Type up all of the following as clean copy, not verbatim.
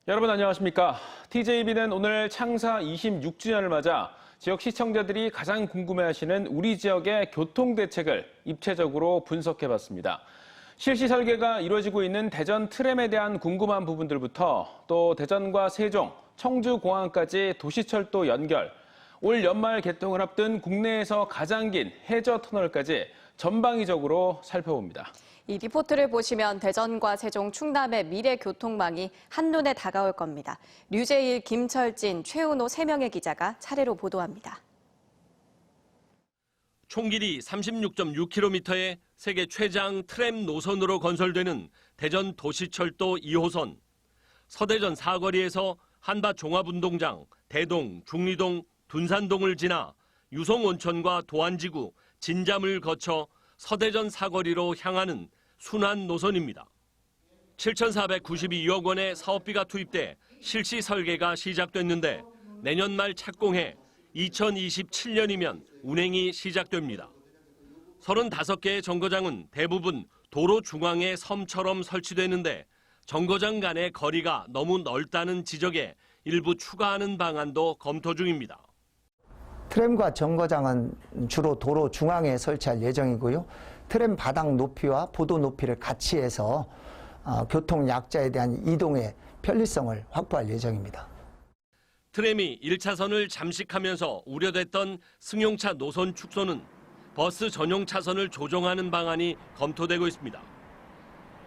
여러분 안녕하십니까? TJB는 오늘 창사 26주년을 맞아 지역 시청자들이 가장 궁금해하시는 우리 지역의 교통 대책을 입체적으로 분석해봤습니다. 실시 설계가 이루어지고 있는 대전 트램에 대한 궁금한 부분들부터 또 대전과 세종, 청주공항까지 도시철도 연결, 올 연말 개통을 앞둔 국내에서 가장 긴 해저 터널까지 전방위적으로 살펴봅니다. 이 리포트를 보시면 대전과 세종, 충남의 미래 교통망이 한눈에 다가올 겁니다. 류재일, 김철진, 최은호 3명의 기자가 차례로 보도합니다. 총 길이 36.6km의 세계 최장 트램 노선으로 건설되는 대전 도시철도 2호선. 서대전 사거리에서 한밭 종합운동장, 대동, 중리동, 둔산동을 지나 유성온천과 도안지구, 진잠을 거쳐 서대전 사거리로 향하는 순환 노선입니다. 7,492억 원의 사업비가 투입돼 실시 설계가 시작됐는데 내년 말 착공해 2027년이면 운행이 시작됩니다. 35개의 정거장은 대부분 도로 중앙의 섬처럼 설치되는데 정거장 간의 거리가 너무 넓다는 지적에 일부 추가하는 방안도 검토 중입니다. 트램과 정거장은 주로 도로 중앙에 설치할 예정이고요. 트램 바닥 높이와 보도 높이를 같이 해서 교통 약자에 대한 이동의 편리성을 확보할 예정입니다. 트램이 1차선을 잠식하면서 우려됐던 승용차 노선 축소는 버스 전용 차선을 조정하는 방안이 검토되고 있습니다.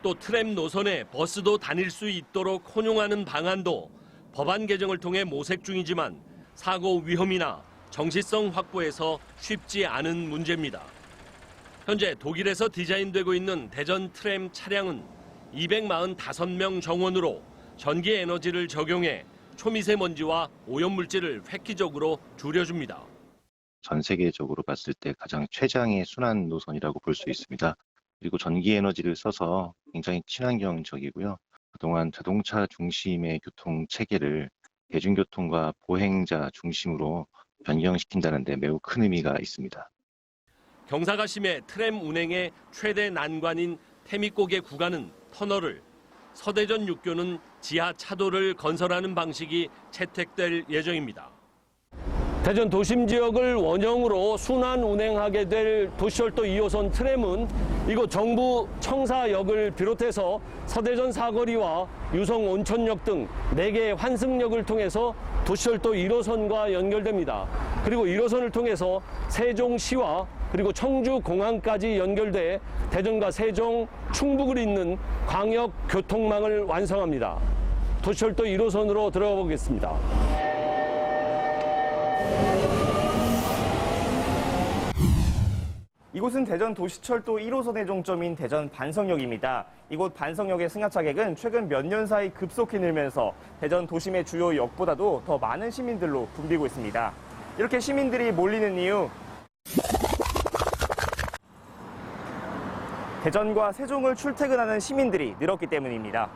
또 트램 노선에 버스도 다닐 수 있도록 혼용하는 방안도 법안 개정을 통해 모색 중이지만 사고 위험이나 정시성 확보에서 쉽지 않은 문제입니다. 현재 독일에서 디자인되고 있는 대전 트램 차량은 245명 정원으로 전기 에너지를 적용해 초미세먼지와 오염물질을 획기적으로 줄여줍니다. 전 세계적으로 봤을 때 가장 최장의 순환 노선이라고 볼 수 있습니다. 그리고 전기 에너지를 써서 굉장히 친환경적이고요. 그동안 자동차 중심의 교통 체계를 대중교통과 보행자 중심으로 변경시킨다는 데 매우 큰 의미가 있습니다. 경사가 심해 트램 운행의 최대 난관인 태미고개 구간은 터널을, 서대전 6교는 지하 차도를 건설하는 방식이 채택될 예정입니다. 대전 도심 지역을 원형으로 순환 운행하게 될 도시철도 2호선 트램은 이곳 정부 청사역을 비롯해서 서대전 사거리와 유성 온천역 등 4개의 환승역을 통해서 도시철도 1호선과 연결됩니다. 그리고 1호선을 통해서 세종시와 그리고 청주공항까지 연결돼 대전과 세종, 충북을 잇는 광역 교통망을 완성합니다. 도시철도 1호선으로 들어가 보겠습니다. 이곳은 대전 도시철도 1호선의 종점인 대전 반성역입니다. 이곳 반성역의 승하차객은 최근 몇 년 사이 급속히 늘면서 대전 도심의 주요 역보다도 더 많은 시민들로 붐비고 있습니다. 이렇게 시민들이 몰리는 이유, 대전과 세종을 출퇴근하는 시민들이 늘었기 때문입니다.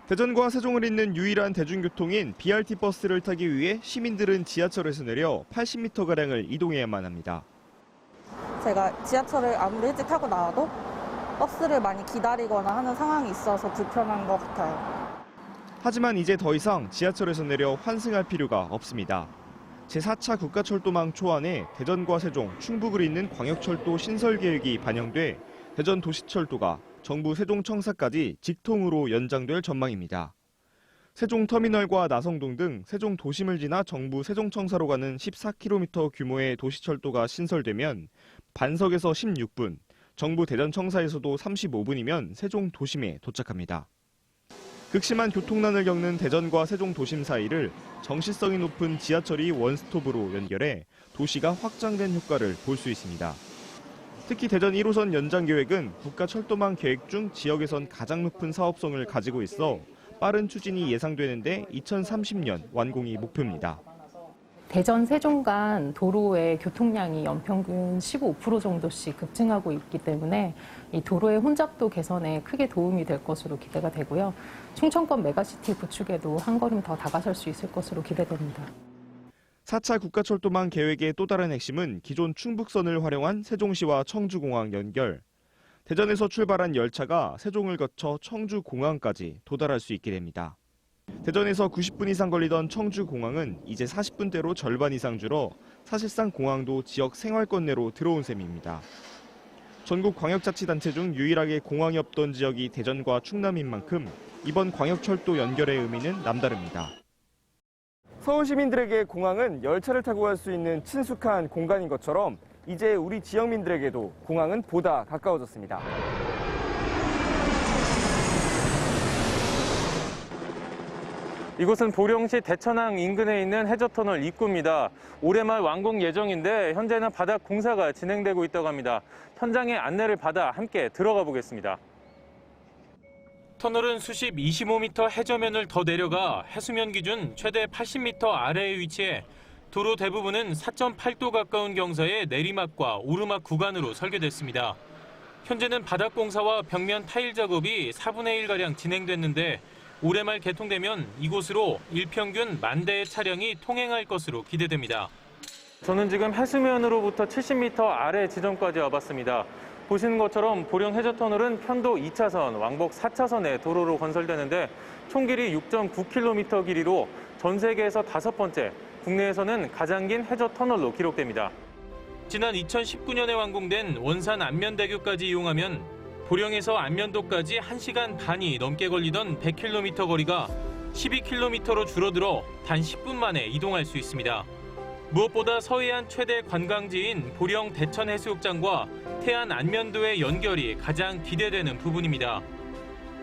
대전과 세종을 잇는 유일한 대중교통인 BRT 버스를 타기 위해 시민들은 지하철에서 내려 80m가량을 이동해야만 합니다. 제가 지하철을 아무리 일찍 타고 나와도 버스를 많이 기다리거나 하는 상황이 있어서 불편한 것 같아요. 하지만 이제 더 이상 지하철에서 내려 환승할 필요가 없습니다. 제4차 국가철도망 초안에 대전과 세종, 충북을 잇는 광역철도 신설 계획이 반영돼 대전 도시철도가 정부 세종청사까지 직통으로 연장될 전망입니다. 세종터미널과 나성동 등 세종 도심을 지나 정부 세종청사로 가는 14km 규모의 도시철도가 신설되면 반석에서 16분, 정부 대전청사에서도 35분이면 세종 도심에 도착합니다. 극심한 교통난을 겪는 대전과 세종 도심 사이를 정시성이 높은 지하철이 원스톱으로 연결해 도시가 확장된 효과를 볼 수 있습니다. 특히 대전 1호선 연장 계획은 국가철도망 계획 중 지역에선 가장 높은 사업성을 가지고 있어 빠른 추진이 예상되는데 2030년 완공이 목표입니다. 대전 세종 간 도로의 교통량이 연평균 15% 정도씩 급증하고 있기 때문에 이 도로의 혼잡도 개선에 크게 도움이 될 것으로 기대가 되고요. 충청권 메가시티 구축에도 한 걸음 더 다가설 수 있을 것으로 기대됩니다. 4차 국가철도망 계획의 또 다른 핵심은 기존 충북선을 활용한 세종시와 청주공항 연결. 대전에서 출발한 열차가 세종을 거쳐 청주공항까지 도달할 수 있게 됩니다. 대전에서 90분 이상 걸리던 청주공항은 이제 40분대로 절반 이상 줄어 사실상 공항도 지역 생활권 내로 들어온 셈입니다. 전국 광역자치단체 중 유일하게 공항이 없던 지역이 대전과 충남인 만큼 이번 광역철도 연결의 의미는 남다릅니다. 서울 시민들에게 공항은 열차를 타고 갈 수 있는 친숙한 공간인 것처럼 이제 우리 지역민들에게도 공항은 보다 가까워졌습니다. 이곳은 보령시 대천항 인근에 있는 해저터널 입구입니다. 올해 말 완공 예정인데 현재는 바닥 공사가 진행되고 있다고 합니다. 현장의 안내를 받아 함께 들어가 보겠습니다. 터널은 수십 25m 해저면을 더 내려가 해수면 기준 최대 80m 아래에 위치해 도로 대부분은 4.8도 가까운 경사의 내리막과 오르막 구간으로 설계됐습니다. 현재는 바닥 공사와 벽면 타일 작업이 4분의 1가량 진행됐는데 올해 말 개통되면 이곳으로 일평균 10,000대의 차량이 통행할 것으로 기대됩니다. 저는 지금 해수면으로부터 70m 아래 지점까지 와봤습니다. 보시는 것처럼 보령 해저터널은 편도 2차선, 왕복 4차선의 도로로 건설되는데 총 길이 6.9km 길이로 전 세계에서 5번째, 국내에서는 가장 긴 해저터널로 기록됩니다. 지난 2019년에 완공된 원산 안면대교까지 이용하면 보령에서 안면도까지 1시간 반이 넘게 걸리던 100km 거리가 12km로 줄어들어 단 10분 만에 이동할 수 있습니다. 무엇보다 서해안 최대 관광지인 보령 대천해수욕장과 태안 안면도의 연결이 가장 기대되는 부분입니다.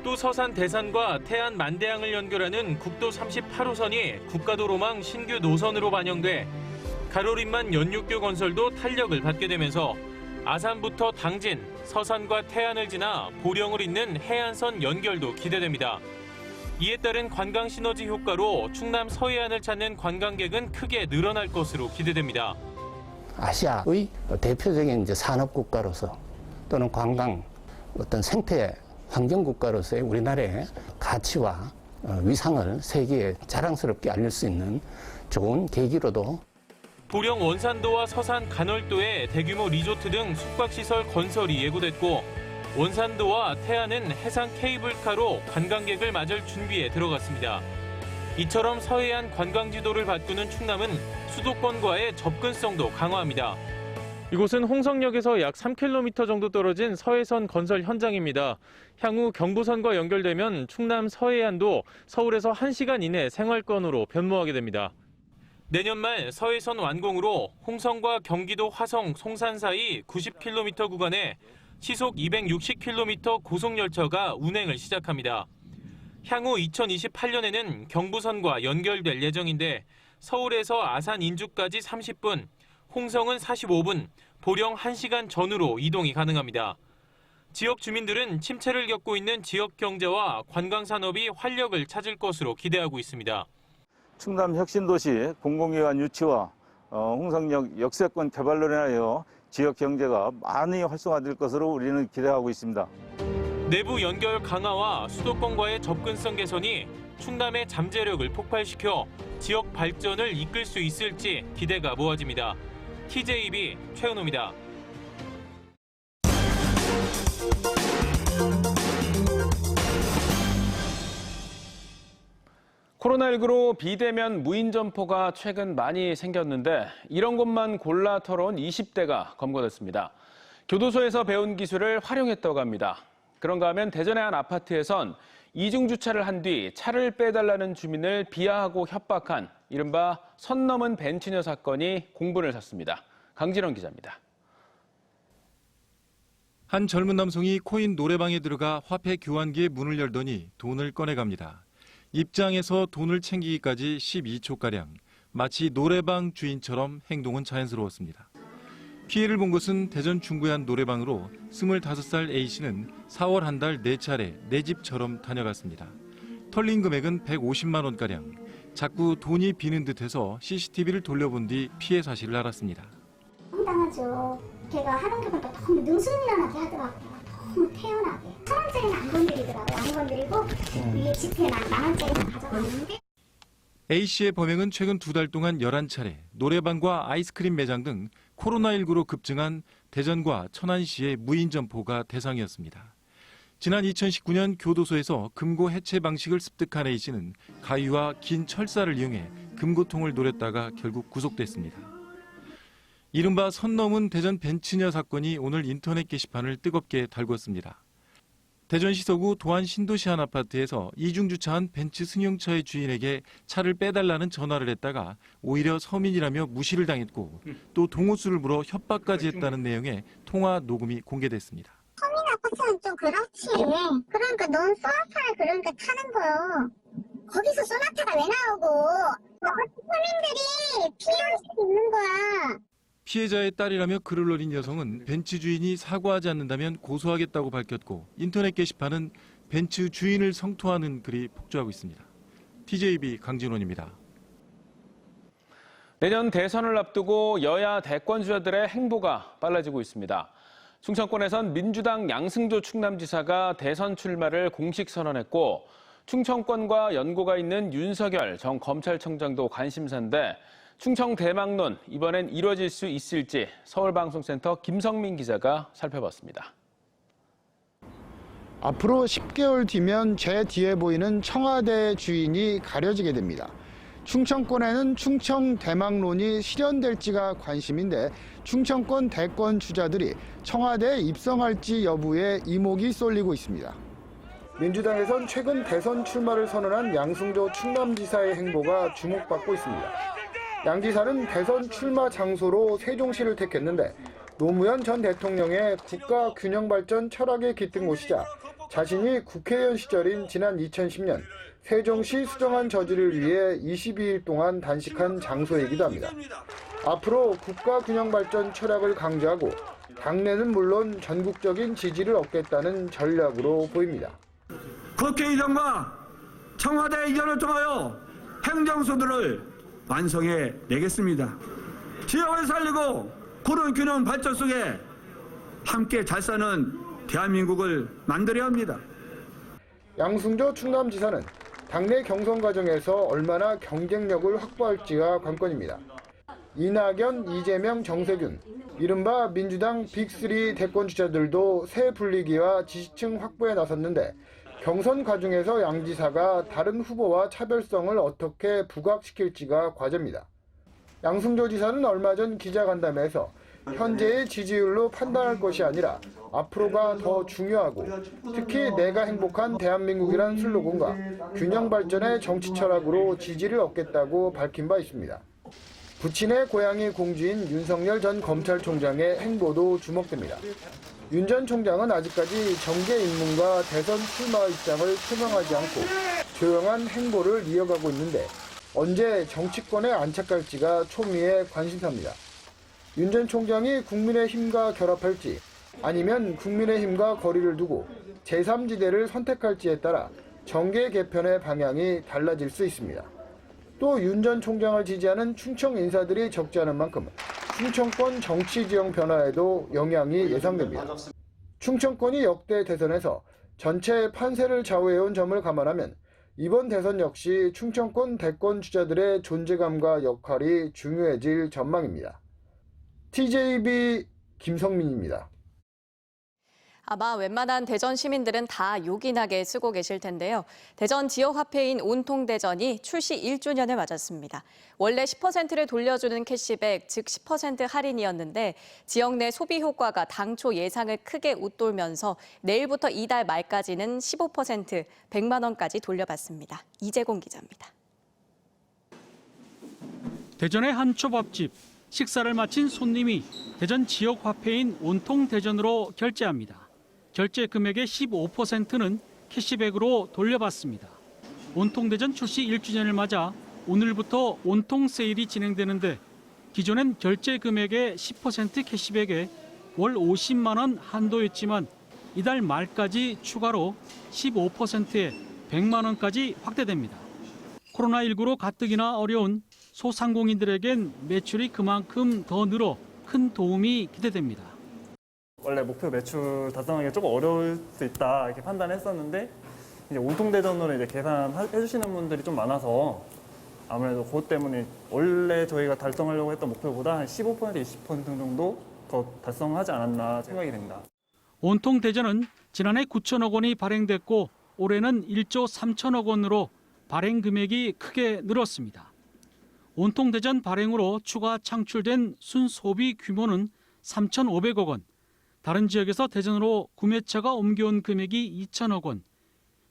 또 서산 대산과 태안 만대항을 연결하는 국도 38호선이 국가도로망 신규 노선으로 반영돼 가로림만 연육교 건설도 탄력을 받게 되면서 아산부터 당진, 서산과 태안을 지나 보령을 잇는 해안선 연결도 기대됩니다. 이에 따른 관광 시너지 효과로 충남 서해안을 찾는 관광객은 크게 늘어날 것으로 기대됩니다. 아시아의 대표적인 산업 국가로서 또는 관광 어떤 생태 환경 국가로서의 우리나라의 가치와 위상을 세계에 자랑스럽게 알릴 수 있는 좋은 계기로도. 보령 원산도와 서산 간월도에 대규모 리조트 등 숙박시설 건설이 예고됐고 원산도와 태안은 해상 케이블카로 관광객을 맞을 준비에 들어갔습니다. 이처럼 서해안 관광지도를 바꾸는 충남은 수도권과의 접근성도 강화합니다. 이곳은 홍성역에서 약 3km 정도 떨어진 서해선 건설 현장입니다. 향후 경부선과 연결되면 충남 서해안도 서울에서 1시간 이내 생활권으로 변모하게 됩니다. 내년 말 서해선 완공으로 홍성과 경기도 화성, 송산 사이 90km 구간에 시속 260km 고속열차가 운행을 시작합니다. 향후 2028년에는 경부선과 연결될 예정인데 서울에서 아산 인주까지 30분, 홍성은 45분, 보령 1시간 전후로 이동이 가능합니다. 지역 주민들은 침체를 겪고 있는 지역 경제와 관광 산업이 활력을 찾을 것으로 기대하고 있습니다. 충남 혁신도시 공공기관 유치와 홍성역 역세권 개발로 인하여 지역 경제가 많이 활성화될 것으로 우리는 기대하고 있습니다. 내부 연결 강화와 수도권과의 접근성 개선이 충남의 잠재력을 폭발시켜 지역 발전을 이끌 수 있을지 기대가 모아집니다. TJB 최은호입니다. 코로나19로 비대면 무인 점포가 최근 많이 생겼는데 이런 것만 골라 털어온 20대가 검거됐습니다. 교도소에서 배운 기술을 활용했다고 합니다. 그런가 하면 대전의 한 아파트에선 이중주차를 한 뒤 차를 빼달라는 주민을 비하하고 협박한 이른바 선 넘은 벤치녀 사건이 공분을 샀습니다. 강진원 기자입니다. 한 젊은 남성이 코인 노래방에 들어가 화폐 교환기의 문을 열더니 돈을 꺼내갑니다. 입장에서 돈을 챙기기까지 12초가량, 마치 노래방 주인처럼 행동은 자연스러웠습니다. 피해를 본 것은 대전 중구의 한 노래방으로 25살 A씨는 4월 한 달 4차례 내 집처럼 다녀갔습니다. 털린 금액은 150만 원가량. 자꾸 돈이 비는 듯해서 CCTV를 돌려본 뒤 피해 사실을 알았습니다. 황당하죠. 걔가 하는 게 보니까 너무 능수능란하게 하더라고요. 너무 태연하게. 1,000원짜리는 안 건드리더라고요. 안 건드리고 위에 지폐 만 원짜리만 가져가는데. A씨의 범행은 최근 2달 동안 11차례 노래방과 아이스크림 매장 등 코로나19로 급증한 대전과 천안시의 무인 점포가 대상이었습니다. 지난 2019년 교도소에서 금고 해체 방식을 습득한 A씨는 가위와 긴 철사를 이용해 금고통을 노렸다가 결국 구속됐습니다. 이른바 선 넘은 대전 벤츠녀 사건이 오늘 인터넷 게시판을 뜨겁게 달궜습니다. 대전시 서구 도안 신도시 한 아파트에서 이중 주차한 벤츠 승용차의 주인에게 차를 빼달라는 전화를 했다가 오히려 서민이라며 무시를 당했고 또 동호수를 물어 협박까지 했다는 내용의 통화 녹음이 공개됐습니다. 서민 아파트는 좀 그렇지. 그러니까 넌 소나타를 그러니까 타는 거요. 거기서 소나타가 왜 나오고. 서민들이 피해할 수 있는 거야. 피해자의 딸이라며 글을 올린 여성은 벤츠 주인이 사과하지 않는다면 고소하겠다고 밝혔고 인터넷 게시판은 벤츠 주인을 성토하는 글이 폭주하고 있습니다. TJB 강진원입니다. 내년 대선을 앞두고 여야 대권주자들의 행보가 빨라지고 있습니다. 충청권에선 민주당 양승조 충남지사가 대선 출마를 공식 선언했고 충청권과 연고가 있는 윤석열 전 검찰청장도 관심사인데 충청 대망론 이번엔 이뤄질 수 있을지 서울방송센터 김성민 기자가 살펴봤습니다. 앞으로 10개월 뒤면 제 뒤에 보이는 청와대 주인이 가려지게 됩니다. 충청권에는 충청 대망론이 실현될지가 관심인데 충청권 대권 주자들이 청와대에 입성할지 여부에 이목이 쏠리고 있습니다. 민주당에선 최근 대선 출마를 선언한 양승조 충남지사의 행보가 주목받고 있습니다. 양 지사는 대선 출마 장소로 세종시를 택했는데 노무현 전 대통령의 국가 균형 발전 철학에 깃든 곳이자 자신이 국회의원 시절인 지난 2010년 세종시 수정안 저지를 위해 22일 동안 단식한 장소이기도 합니다. 앞으로 국가 균형 발전 철학을 강조하고 당내는 물론 전국적인 지지를 얻겠다는 전략으로 보입니다. 국회의장과 청와대 의견을 통하여 행정소들을 완성해 내겠습니다. 지역을 살리고 구른 균형 발전 속에 함께 잘 사는 대한민국을 만들어야 합니다. 양승조 충남지사는 당내 경선 과정에서 얼마나 경쟁력을 확보할지가 관건입니다. 이낙연, 이재명, 정세균, 이른바 민주당 빅3 대권 주자들도 새 분리기와 지지층 확보에 나섰는데 경선 과정에서 양 지사가 다른 후보와 차별성을 어떻게 부각시킬지가 과제입니다. 양승조 지사는 얼마 전 기자간담회에서 현재의 지지율로 판단할 것이 아니라 앞으로가 더 중요하고 특히 내가 행복한 대한민국이란 슬로건과 균형 발전의 정치 철학으로 지지를 얻겠다고 밝힌 바 있습니다. 부친의 고향이 공주인 윤석열 전 검찰총장의 행보도 주목됩니다. 윤 전 총장은 아직까지 정계 입문과 대선 출마 입장을 표명하지 않고 조용한 행보를 이어가고 있는데 언제 정치권에 안착할지가 초미의 관심사입니다. 윤 전 총장이 국민의힘과 결합할지 아니면 국민의힘과 거리를 두고 제3지대를 선택할지에 따라 정계 개편의 방향이 달라질 수 있습니다. 또 윤 전 총장을 지지하는 충청 인사들이 적지 않은 만큼 충청권 정치 지형 변화에도 영향이 예상됩니다. 충청권이 역대 대선에서 전체 판세를 좌우해온 점을 감안하면 이번 대선 역시 충청권 대권 주자들의 존재감과 역할이 중요해질 전망입니다. TJB 김성민입니다. 아마 웬만한 대전 시민들은 다 요긴하게 쓰고 계실 텐데요. 대전 지역 화폐인 온통대전이 출시 1주년을 맞았습니다. 원래 10%를 돌려주는 캐시백, 즉 10% 할인이었는데 지역 내 소비 효과가 당초 예상을 크게 웃돌면서 내일부터 이달 말까지는 15%, 100만 원까지 돌려받습니다. 이재공 기자입니다. 대전의 한 초밥집, 식사를 마친 손님이 대전 지역 화폐인 온통대전으로 결제합니다. 결제 금액의 15%는 캐시백으로 돌려받습니다. 온통대전 출시 1주년을 맞아 오늘부터 온통 세일이 진행되는데 기존엔 결제 금액의 10% 캐시백에 월 50만 원 한도였지만 이달 말까지 추가로 15%에 100만 원까지 확대됩니다. 코로나19로 가뜩이나 어려운 소상공인들에겐 매출이 그만큼 더 늘어 큰 도움이 기대됩니다. 원래 목표 매출 달성하기가 조금 어려울 수 있다 이렇게 판단했었는데 이제 온통대전으로 이제 계산해 주시는 분들이 좀 많아서 아무래도 그것 때문에 원래 저희가 달성하려고 했던 목표보다 한 15%, 20% 정도 더 달성하지 않았나 생각이 됩니다. 온통대전은 지난해 9천억 원이 발행됐고 올해는 1조 3천억 원으로 발행 금액이 크게 늘었습니다. 온통 대전 발행으로 추가 창출된 순소비 규모는 3,500억 원, 다른 지역에서 대전으로 구매처가 옮겨온 금액이 2천억 원,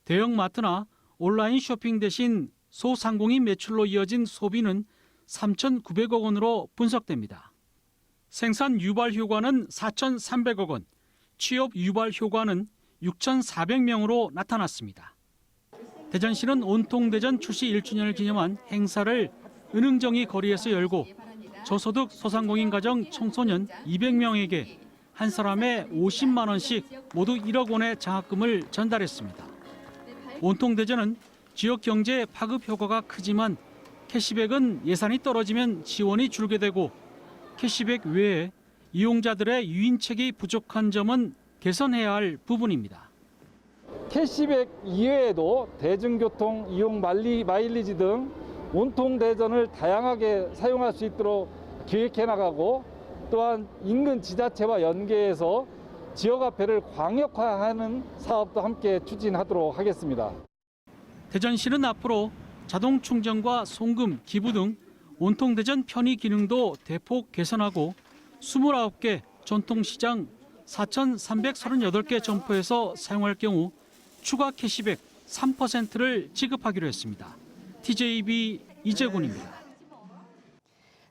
대형마트나 온라인 쇼핑 대신 소상공인 매출로 이어진 소비는 3,900억 원으로 분석됩니다. 생산 유발 효과는 4,300억 원, 취업 유발 효과는 6,400명으로 나타났습니다. 대전시는 온통대전 출시 1주년을 기념한 행사를 은흥정이 거리에서 열고 저소득 소상공인 가정 청소년 200명에게 한 사람에 50만 원씩 모두 1억 원의 장학금을 전달했습니다. 온통대전은 지역 경제에 파급 효과가 크지만 캐시백은 예산이 떨어지면 지원이 줄게 되고 캐시백 외에 이용자들의 유인책이 부족한 점은 개선해야 할 부분입니다. 캐시백 이외에도 대중교통 이용 마일리지 등 온통 대전을 다양하게 사용할 수 있도록 기획해 나가고 또한 인근 지자체와 연계해서 지역화폐를 광역화하는 사업도 함께 추진하도록 하겠습니다. 대전시는 앞으로 자동 충전과 송금, 기부 등 온통 대전 편의 기능도 대폭 개선하고 29개 전통시장 4,338개 점포에서 사용할 경우 추가 캐시백 3%를 지급하기로 했습니다. TJB 이재군입니다.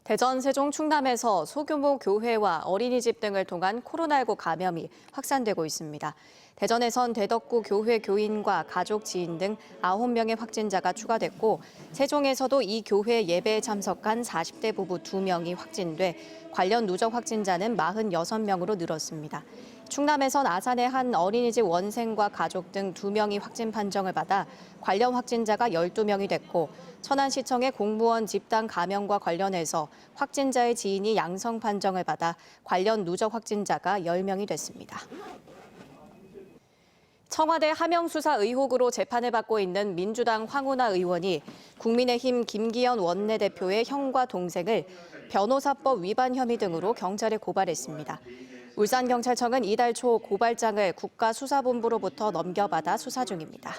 대전, 세종, 충남에서 소규모 교회와 어린이집 등을 통한 코로나19 감염이 확산되고 있습니다. 대전에선 대덕구 교회 교인과 가족, 지인 등 9명의 확진자가 추가됐고 세종에서도 이 교회 예배에 참석한 40대 부부 2명이 확진돼 관련 누적 확진자는 46명으로 늘었습니다. 충남에선 아산의 한 어린이집 원생과 가족 등 2명이 확진 판정을 받아 관련 확진자가 12명이 됐고 천안시청의 공무원 집단 감염과 관련해서 확진자의 지인이 양성 판정을 받아 관련 누적 확진자가 10명이 됐습니다. 청와대 하명 수사 의혹으로 재판을 받고 있는 민주당 황운하 의원이 국민의힘 김기현 원내대표의 형과 동생을 변호사법 위반 혐의 등으로 경찰에 고발했습니다. 울산경찰청은 이달 초 고발장을 국가수사본부로부터 넘겨받아 수사 중입니다.